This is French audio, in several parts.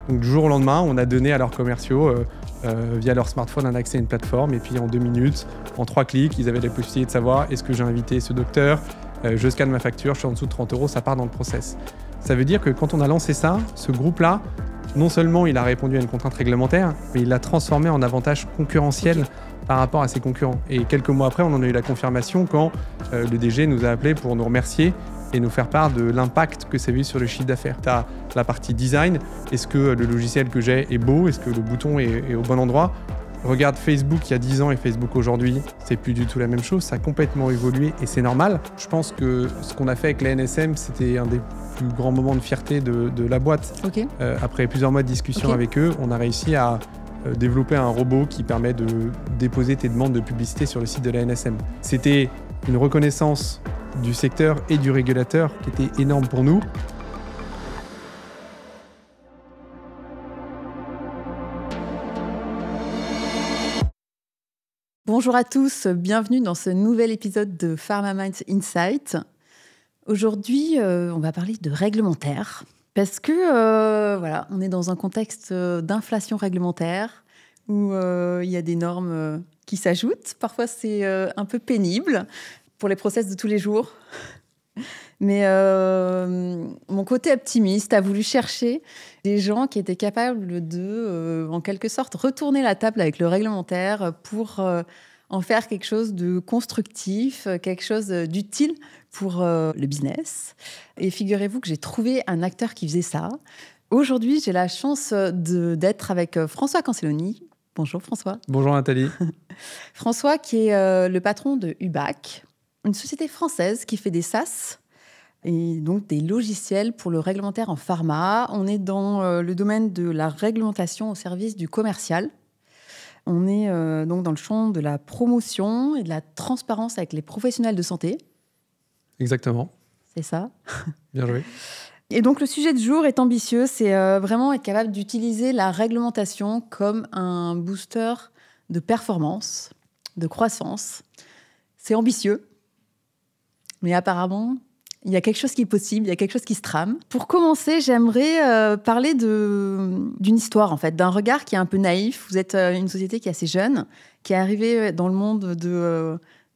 Donc, du jour au lendemain, on a donné à leurs commerciaux, via leur smartphone, un accès à une plateforme. Et puis, en 2 minutes, en 3 clics, ils avaient la possibilité de savoir est-ce que j'ai invité ce docteur, je scanne ma facture, je suis en dessous de 30 €, ça part dans le process. Ça veut dire que quand on a lancé ça, ce groupe-là, non seulement il a répondu à une contrainte réglementaire, mais il l'a transformé en avantage concurrentiel par rapport à ses concurrents. Et quelques mois après, on en a eu la confirmation quand le DG nous a appelés pour nous remercier et nous faire part de l'impact que ça a eu sur le chiffre d'affaires. Tu as la partie design. Est-ce que le logiciel que j'ai est beau? Est-ce que le bouton est au bon endroit? Regarde Facebook il y a 10 ans et Facebook aujourd'hui, c'est plus du tout la même chose. Ça a complètement évolué et c'est normal. Je pense que ce qu'on a fait avec la NSM, c'était un des plus grands moments de fierté de la boîte. Okay. Après plusieurs mois de discussion avec eux, on a réussi à développer un robot qui permet de déposer tes demandes de publicité sur le site de la NSM. C'était une reconnaissance du secteur et du régulateur qui était énorme pour nous. Bonjour à tous, bienvenue dans ce nouvel épisode de Pharma Minds Insight. Aujourd'hui, on va parler de réglementaire parce que voilà, on est dans un contexte d'inflation réglementaire où il y a des normes qui s'ajoutent. Parfois, c'est un peu pénible pour les process de tous les jours. Mais mon côté optimiste a voulu chercher des gens qui étaient capables de, en quelque sorte, retourner la table avec le réglementaire pour en faire quelque chose de constructif, quelque chose d'utile pour le business. Et figurez-vous que j'ai trouvé un acteur qui faisait ça. Aujourd'hui, j'ai la chance d'être avec François Cancelloni. Bonjour François. Bonjour Nathalie. François qui est le patron de Hubac, une société française qui fait des SaaS, et donc des logiciels pour le réglementaire en pharma. On est dans le domaine de la réglementation au service du commercial. On est donc dans le champ de la promotion et de la transparence avec les professionnels de santé. Exactement. C'est ça. Bien joué. Et donc le sujet du jour est ambitieux, c'est vraiment être capable d'utiliser la réglementation comme un booster de performance, de croissance. C'est ambitieux, mais apparemment, il y a quelque chose qui est possible, il y a quelque chose qui se trame. Pour commencer, j'aimerais parler d'une histoire, en fait, d'un regard qui est un peu naïf. Vous êtes une société qui est assez jeune, qui est arrivée dans le monde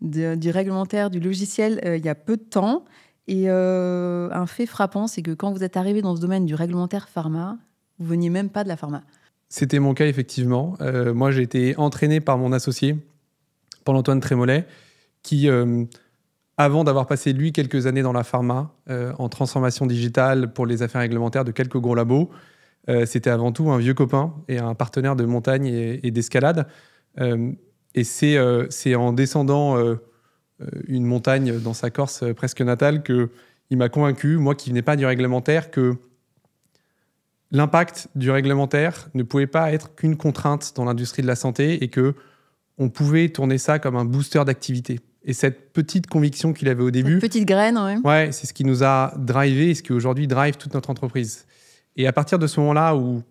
du réglementaire, du logiciel, il y a peu de temps. Et un fait frappant, c'est que quand vous êtes arrivé dans ce domaine du réglementaire pharma, vous veniez même pas de la pharma. C'était mon cas, effectivement. Moi, j'ai été entraîné par mon associé, Paul-Antoine Trémollet, qui... avant d'avoir passé, lui, quelques années dans la pharma, en transformation digitale pour les affaires réglementaires de quelques gros labos, c'était avant tout un vieux copain et un partenaire de montagne et d'escalade. Et c'est en descendant une montagne dans sa Corse presque natale qu'il m'a convaincu, moi qui ne venais pas du réglementaire, que l'impact du réglementaire ne pouvait pas être qu'une contrainte dans l'industrie de la santé et qu'on pouvait tourner ça comme un booster d'activité. Et cette petite conviction qu'il avait au début... Cette petite graine, oui. Ouais, c'est ce qui nous a drivé et ce qui aujourd'hui drive toute notre entreprise. Et à partir de ce moment-là où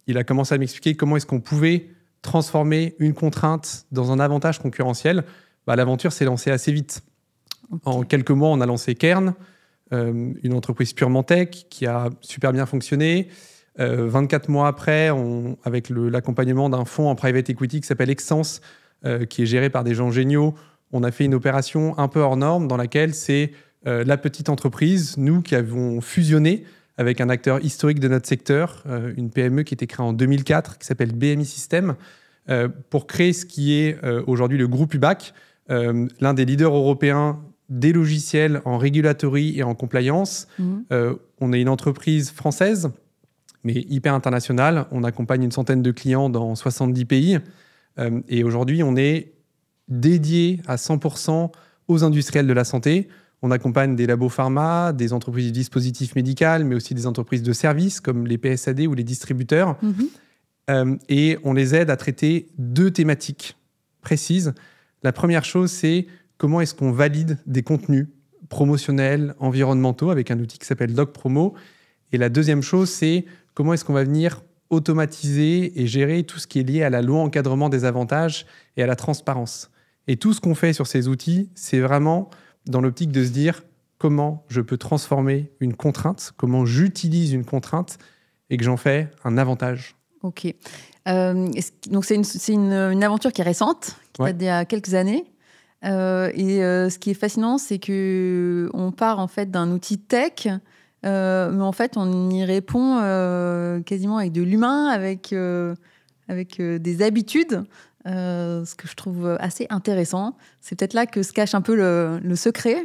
il a commencé à m'expliquer comment est-ce qu'on pouvait transformer une contrainte dans un avantage concurrentiel, l'aventure s'est lancée assez vite. Okay. En quelques mois, on a lancé Kern, une entreprise purement tech qui a super bien fonctionné. 24 mois après, avec l'accompagnement d'un fonds en private equity qui s'appelle Excense, qui est géré par des gens géniaux, on a fait une opération un peu hors norme dans laquelle c'est la petite entreprise, nous qui avons fusionné avec un acteur historique de notre secteur, une PME qui a été créée en 2004, qui s'appelle BMI System, pour créer ce qui est aujourd'hui le groupe Hubac, l'un des leaders européens des logiciels en regulatory et en compliance. On est une entreprise française, mais hyper internationale. On accompagne une centaine de clients dans 70 pays. Et aujourd'hui, on est dédié à 100% aux industriels de la santé. On accompagne des labos pharma, des entreprises de dispositifs médicaux, mais aussi des entreprises de services comme les PSAD ou les distributeurs. Et on les aide à traiter 2 thématiques précises. La première chose, c'est comment est-ce qu'on valide des contenus promotionnels, environnementaux, avec un outil qui s'appelle DocPromo. Et la deuxième chose, c'est comment est-ce qu'on va venir automatiser et gérer tout ce qui est lié à la loi encadrement des avantages et à la transparence. Et tout ce qu'on fait sur ces outils, c'est vraiment dans l'optique de se dire comment je peux transformer une contrainte, comment j'utilise une contrainte et que j'en fais un avantage. Ok. Donc, c'est une aventure qui est récente, qui date d'il y a quelques années. Ce qui est fascinant, c'est qu'on part en fait d'un outil tech, mais en fait, on y répond quasiment avec de l'humain, avec des habitudes, ce que je trouve assez intéressant. C'est peut-être là que se cache un peu le secret.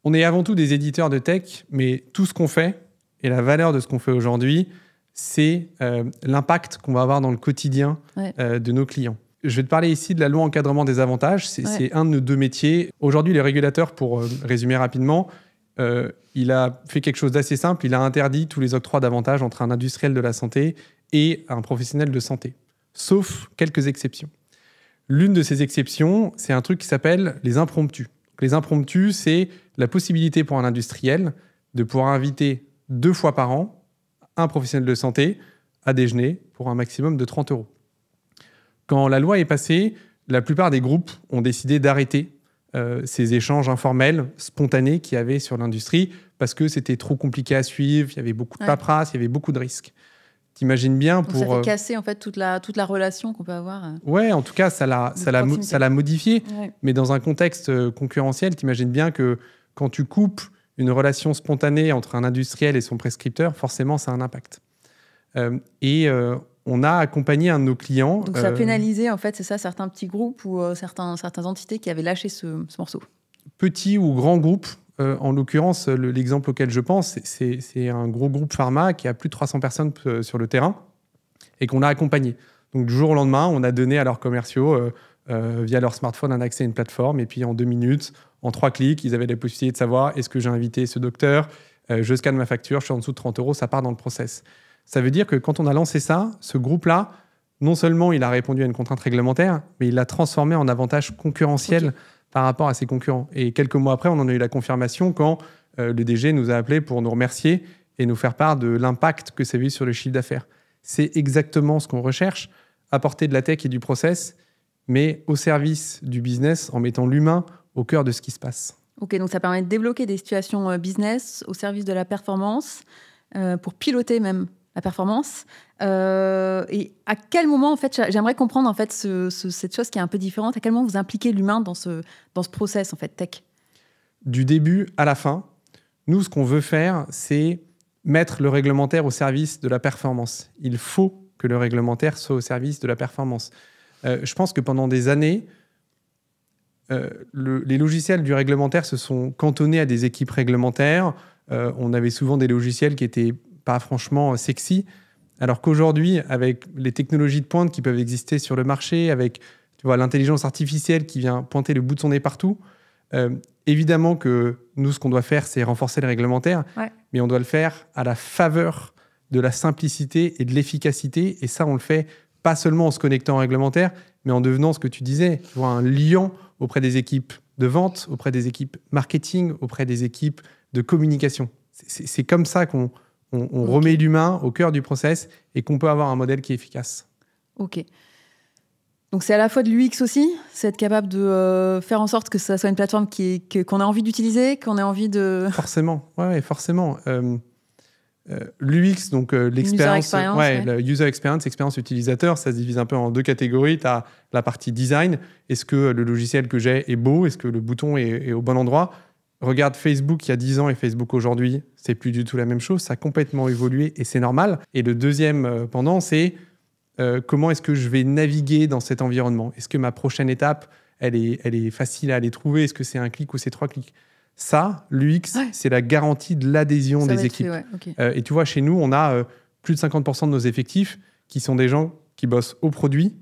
On est avant tout des éditeurs de tech, mais tout ce qu'on fait et la valeur de ce qu'on fait aujourd'hui, c'est l'impact qu'on va avoir dans le quotidien de nos clients. Je vais te parler ici de la loi encadrement des avantages. C'est un de nos 2 métiers. Aujourd'hui, les régulateurs, pour résumer rapidement, il a fait quelque chose d'assez simple. Il a interdit tous les octrois d'avantages entre un industriel de la santé et un professionnel de santé, sauf quelques exceptions. L'une de ces exceptions, c'est un truc qui s'appelle les impromptus. Les impromptus, c'est la possibilité pour un industriel de pouvoir inviter 2 fois par an un professionnel de santé à déjeuner pour un maximum de 30 €. Quand la loi est passée, la plupart des groupes ont décidé d'arrêter ces échanges informels, spontanés qu'il y avait sur l'industrie parce que c'était trop compliqué à suivre, il y avait beaucoup de paperasse, il y avait beaucoup de risques. T'imagines bien pour... Donc ça fait casser en fait toute la relation qu'on peut avoir. Ouais, en tout cas, ça l'a modifié. Ouais. Mais dans un contexte concurrentiel, t'imagines bien que quand tu coupes une relation spontanée entre un industriel et son prescripteur, forcément, ça a un impact. On a accompagné un de nos clients. Donc ça a pénalisé, en fait, c'est ça, certains petits groupes ou certaines entités qui avaient lâché ce morceau. Petits ou grands groupes. En l'occurrence, l'exemple auquel je pense, c'est un gros groupe pharma qui a plus de 300 personnes sur le terrain et qu'on a accompagné. Donc du jour au lendemain, on a donné à leurs commerciaux, via leur smartphone, un accès à une plateforme. Et puis en 2 minutes, en 3 clics, ils avaient la possibilité de savoir est-ce que j'ai invité ce docteur, je scanne ma facture, je suis en dessous de 30 €, ça part dans le process. Ça veut dire que quand on a lancé ça, ce groupe-là, non seulement il a répondu à une contrainte réglementaire, mais il l'a transformé en avantage concurrentiel par rapport à ses concurrents. Et quelques mois après, on en a eu la confirmation quand le DG nous a appelés pour nous remercier et nous faire part de l'impact que ça a eu sur le chiffre d'affaires. C'est exactement ce qu'on recherche, apporter de la tech et du process, mais au service du business, en mettant l'humain au cœur de ce qui se passe. Ok, donc ça permet de débloquer des situations business au service de la performance, pour piloter même la performance. Et à quel moment, en fait, j'aimerais comprendre en fait cette chose qui est un peu différente. À quel moment vous impliquez l'humain dans ce process en fait tech? Du début à la fin, nous, ce qu'on veut faire, c'est mettre le réglementaire au service de la performance. Il faut que le réglementaire soit au service de la performance. Je pense que pendant des années, les logiciels du réglementaire se sont cantonnés à des équipes réglementaires. On avait souvent des logiciels qui n'étaient pas franchement sexy, alors qu'aujourd'hui, avec les technologies de pointe qui peuvent exister sur le marché, avec l'intelligence artificielle qui vient pointer le bout de son nez partout, évidemment que nous, ce qu'on doit faire, c'est renforcer le réglementaire, mais on doit le faire à la faveur de la simplicité et de l'efficacité. Et ça, on le fait pas seulement en se connectant au réglementaire, mais en devenant ce que tu disais, un liant auprès des équipes de vente, auprès des équipes marketing, auprès des équipes de communication. C'est comme ça qu'on remet l'humain au cœur du process et qu'on peut avoir un modèle qui est efficace. Ok. Donc c'est à la fois de l'UX aussi, c'est être capable de faire en sorte que ça soit une plateforme qu'on a envie d'utiliser, qu'on ait envie de... Forcément, ouais, forcément. L'UX, donc l'expérience, le user experience, expérience utilisateur, ça se divise un peu en 2 catégories. Tu as la partie design. Est-ce que le logiciel que j'ai est beau? Est-ce que le bouton est au bon endroit? Regarde Facebook il y a 10 ans et Facebook aujourd'hui, c'est plus du tout la même chose. Ça a complètement évolué et c'est normal. Et le deuxième pendant, c'est comment est-ce que je vais naviguer dans cet environnement? Est-ce que ma prochaine étape, elle est facile à aller trouver? Est-ce que c'est un clic ou c'est 3 clics? Ça, l'UX, c'est la garantie de l'adhésion des équipes. Et tu vois, chez nous, on a plus de 50% de nos effectifs qui sont des gens qui bossent au produit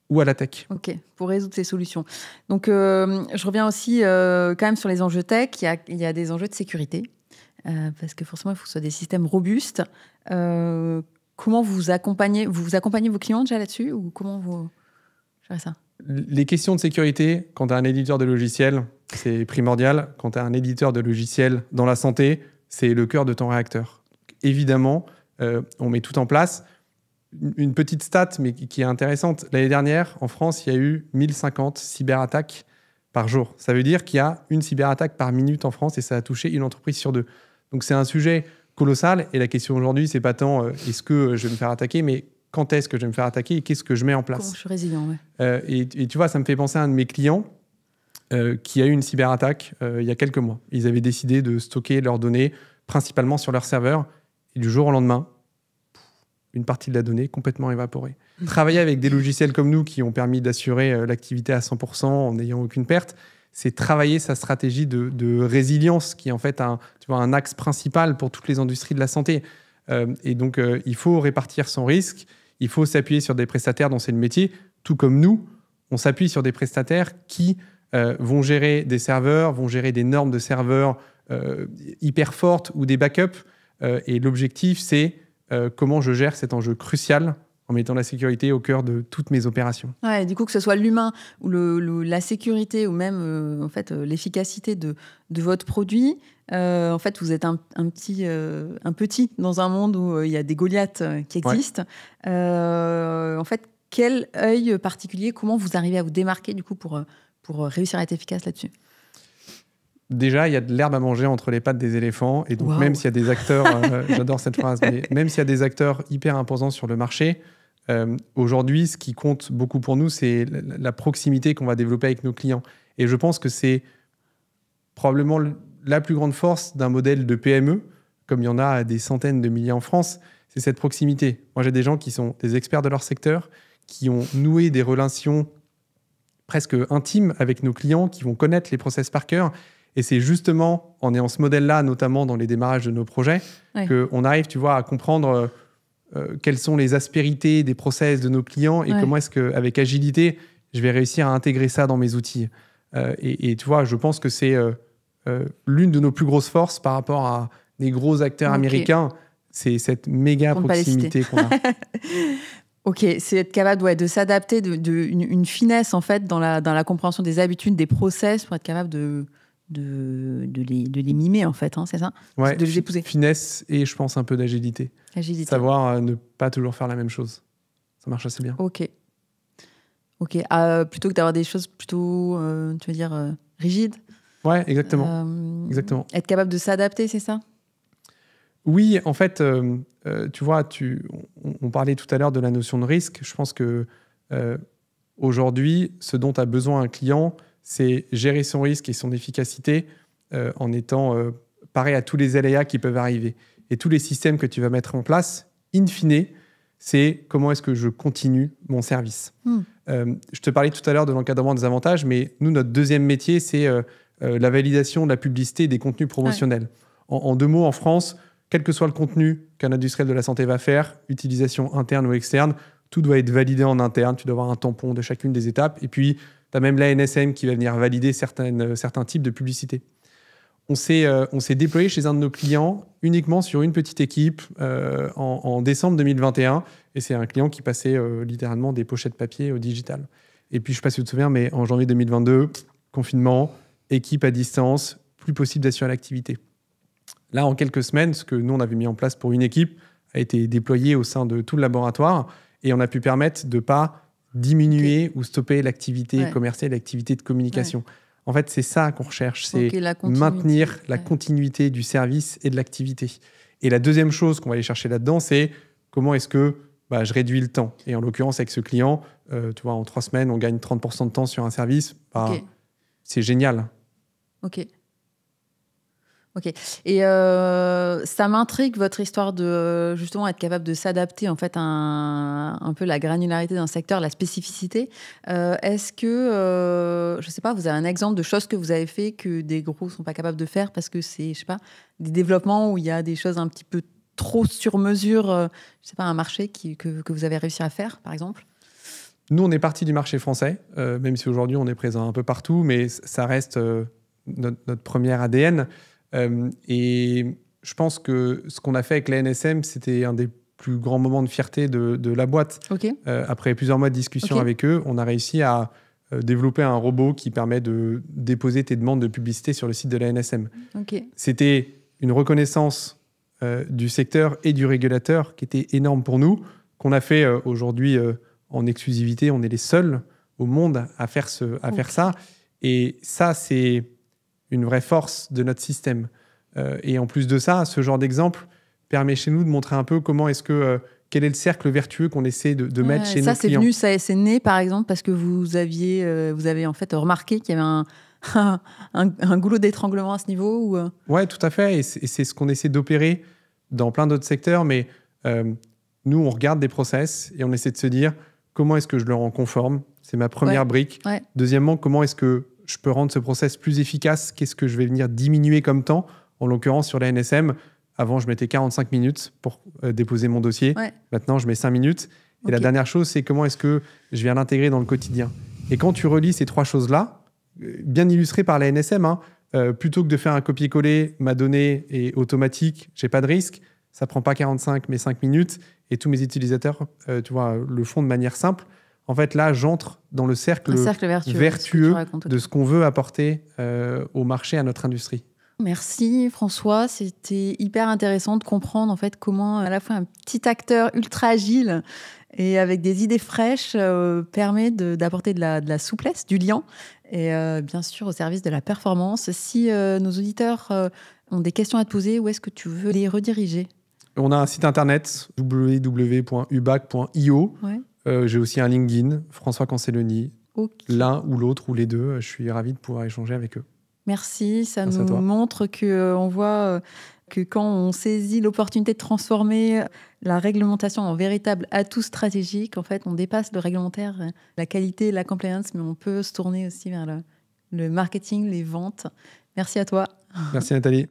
ou à la tech. Ok, pour résoudre ces solutions. Donc, je reviens aussi quand même sur les enjeux tech. Il y a des enjeux de sécurité, parce que forcément, il faut que ce soit des systèmes robustes. Comment vous accompagnez vos clients déjà là-dessus, ou comment vous gérez ça? Les questions de sécurité, quand tu as un éditeur de logiciel, c'est primordial. Quand tu as un éditeur de logiciel dans la santé, c'est le cœur de ton réacteur. Évidemment, on met tout en place. Une petite stat, mais qui est intéressante. L'année dernière, en France, il y a eu 1050 cyberattaques par jour. Ça veut dire qu'il y a une cyberattaque par minute en France et ça a touché une entreprise sur 2. Donc c'est un sujet colossal. Et la question aujourd'hui, c'est pas tant est-ce que je vais me faire attaquer, mais quand est-ce que je vais me faire attaquer et qu'est-ce que je mets en place. Comment je suis résilient, ouais. Et tu vois, ça me fait penser à un de mes clients qui a eu une cyberattaque il y a quelques mois. Ils avaient décidé de stocker leurs données principalement sur leur serveur. Et du jour au lendemain, une partie de la donnée complètement évaporée. Travailler avec des logiciels comme nous qui ont permis d'assurer l'activité à 100% en n'ayant aucune perte, c'est travailler sa stratégie de résilience qui est en fait un axe principal pour toutes les industries de la santé. Et donc, il faut répartir son risque, il faut s'appuyer sur des prestataires dont c'est le métier, tout comme nous, on s'appuie sur des prestataires qui vont gérer des serveurs, vont gérer des normes de serveurs hyper fortes ou des backups. Et l'objectif, c'est comment je gère cet enjeu crucial en mettant la sécurité au cœur de toutes mes opérations. Ouais, du coup, que ce soit l'humain ou la sécurité ou même en fait, l'efficacité de votre produit, en fait, vous êtes un petit dans un monde où il y a des Goliaths qui existent. Ouais. En fait, quel œil particulier, comment vous arrivez à vous démarquer du coup pour réussir à être efficace là-dessus? Déjà, il y a de l'herbe à manger entre les pattes des éléphants. Et donc, même s'il y a des acteurs, j'adore cette phrase, mais même s'il y a des acteurs hyper imposants sur le marché, aujourd'hui, ce qui compte beaucoup pour nous, c'est la proximité qu'on va développer avec nos clients. Et je pense que c'est probablement la plus grande force d'un modèle de PME, comme il y en a des centaines de milliers en France, c'est cette proximité. Moi, j'ai des gens qui sont des experts de leur secteur, qui ont noué des relations presque intimes avec nos clients, qui vont connaître les process par cœur. Et c'est justement en ayant ce modèle-là, notamment dans les démarrages de nos projets, qu'on arrive, tu vois, à comprendre quelles sont les aspérités des process de nos clients et comment est-ce qu'avec agilité, je vais réussir à intégrer ça dans mes outils. Et tu vois, je pense que c'est l'une de nos plus grosses forces par rapport à des gros acteurs américains. C'est cette méga proximité qu'on a. Ok, c'est être capable de s'adapter, une finesse en fait dans la compréhension des habitudes, des process pour être capable de les mimer, en fait, hein, c'est ça? Ouais, de les épouser. Finesse et, je pense, un peu d'agilité. Savoir ne pas toujours faire la même chose. Ça marche assez bien. Ok. Plutôt que d'avoir des choses plutôt, tu veux dire, rigides? Ouais, exactement. Exactement. Être capable de s'adapter, c'est ça? Oui, en fait, tu vois, on parlait tout à l'heure de la notion de risque. Je pense que aujourd'hui, ce dont a besoin un client, c'est gérer son risque et son efficacité en étant paré à tous les aléas qui peuvent arriver. Et tous les systèmes que tu vas mettre en place, in fine, c'est comment est-ce que je continue mon service. Je te parlais tout à l'heure de l'encadrement des avantages, mais nous, notre deuxième métier, c'est la validation de la publicité et des contenus promotionnels. En deux mots, en France, quel que soit le contenu qu'un industriel de la santé va faire, utilisation interne ou externe, tout doit être validé en interne. Tu dois avoir un tampon de chacune des étapes. Et puis, tu as même l'ANSM qui va venir valider certains types de publicité. On s'est déployé chez un de nos clients uniquement sur une petite équipe en décembre 2021. Et c'est un client qui passait littéralement des pochettes papier au digital. Et puis, je ne sais pas si tu te souviens, mais en janvier 2022, confinement, équipe à distance, plus possible d'assurer l'activité. Là, en quelques semaines, ce que nous, on avait mis en place pour une équipe a été déployé au sein de tout le laboratoire et on a pu permettre de ne pas diminuer ou stopper l'activité commerciale, l'activité de communication. En fait, c'est ça qu'on recherche, c'est maintenir la continuité du service et de l'activité. Et la deuxième chose qu'on va aller chercher là-dedans, c'est comment est-ce que je réduis le temps. Et en l'occurrence, avec ce client, tu vois, en 3 semaines, on gagne 30% de temps sur un service. C'est génial. Ok. Et ça m'intrigue votre histoire de justement être capable de s'adapter en fait à un peu la granularité d'un secteur, la spécificité. Est-ce que, je sais pas, vous avez un exemple de choses que vous avez fait que des gros sont pas capables de faire parce que c'est, je sais pas, des développements où il y a des choses un petit peu trop sur mesure, je sais pas, un marché que vous avez réussi à faire, par exemple? Nous, on est parti du marché français, même si aujourd'hui on est présent un peu partout, mais ça reste notre premier ADN. Et je pense que ce qu'on a fait avec la NSM, c'était un des plus grands moments de fierté de la boîte. Après plusieurs mois de discussion avec eux, on a réussi à développer un robot qui permet de déposer tes demandes de publicité sur le site de la NSM. C'était une reconnaissance du secteur et du régulateur qui était énorme pour nous, qu'on a fait aujourd'hui en exclusivité. On est les seuls au monde à faire ça. Et ça, c'est une vraie force de notre système. Et en plus de ça, ce genre d'exemple, permet chez nous de montrer un peu comment est-ce que... quel est le cercle vertueux qu'on essaie de mettre chez nos clients. C'est né, par exemple, parce que vous avez en fait remarqué qu'il y avait un goulot d'étranglement à ce niveau ou... Oui, tout à fait. Et c'est ce qu'on essaie d'opérer dans plein d'autres secteurs. Mais nous, on regarde des process et on essaie de se dire comment est-ce que je le rends conforme. C'est ma première brique. Ouais. Deuxièmement, comment est-ce que je peux rendre ce process plus efficace? Qu'est-ce que je vais venir diminuer comme temps? En l'occurrence, sur la NSM, avant, je mettais 45 minutes pour déposer mon dossier. Ouais. Maintenant, je mets 5 minutes. Et la dernière chose, c'est comment est-ce que je viens l'intégrer dans le quotidien. Et quand tu relis ces 3 choses-là, bien illustrées par la NSM, plutôt que de faire un copier-coller, ma donnée est automatique, j'ai pas de risque, ça prend pas 45 mais 5 minutes, et tous mes utilisateurs le font de manière simple. En fait, là, j'entre dans le cercle vertueux de ce qu'on veut apporter au marché, à notre industrie. Merci François, c'était hyper intéressant de comprendre en fait comment à la fois un petit acteur ultra agile et avec des idées fraîches permet d'apporter de la souplesse, du lien et bien sûr au service de la performance. Si nos auditeurs ont des questions à te poser, où est-ce que tu veux les rediriger? On a un site internet www.ubac.io. Ouais. J'ai aussi un LinkedIn, François Cancelloni. L'un ou l'autre ou les deux, je suis ravi de pouvoir échanger avec eux. Merci, ça nous montre qu'on voit que quand on saisit l'opportunité de transformer la réglementation en véritable atout stratégique, en fait, on dépasse le réglementaire, la qualité, la compliance, mais on peut se tourner aussi vers le marketing, les ventes. Merci à toi. Merci Nathalie.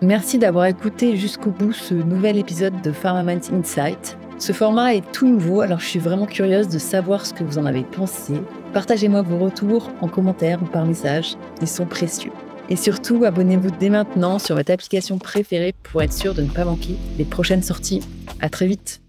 Merci d'avoir écouté jusqu'au bout ce nouvel épisode de PharmaMinds Insight. Ce format est tout nouveau, alors je suis vraiment curieuse de savoir ce que vous en avez pensé. Partagez-moi vos retours en commentaire ou par message, ils sont précieux. Et surtout, abonnez-vous dès maintenant sur votre application préférée pour être sûr de ne pas manquer les prochaines sorties. À très vite.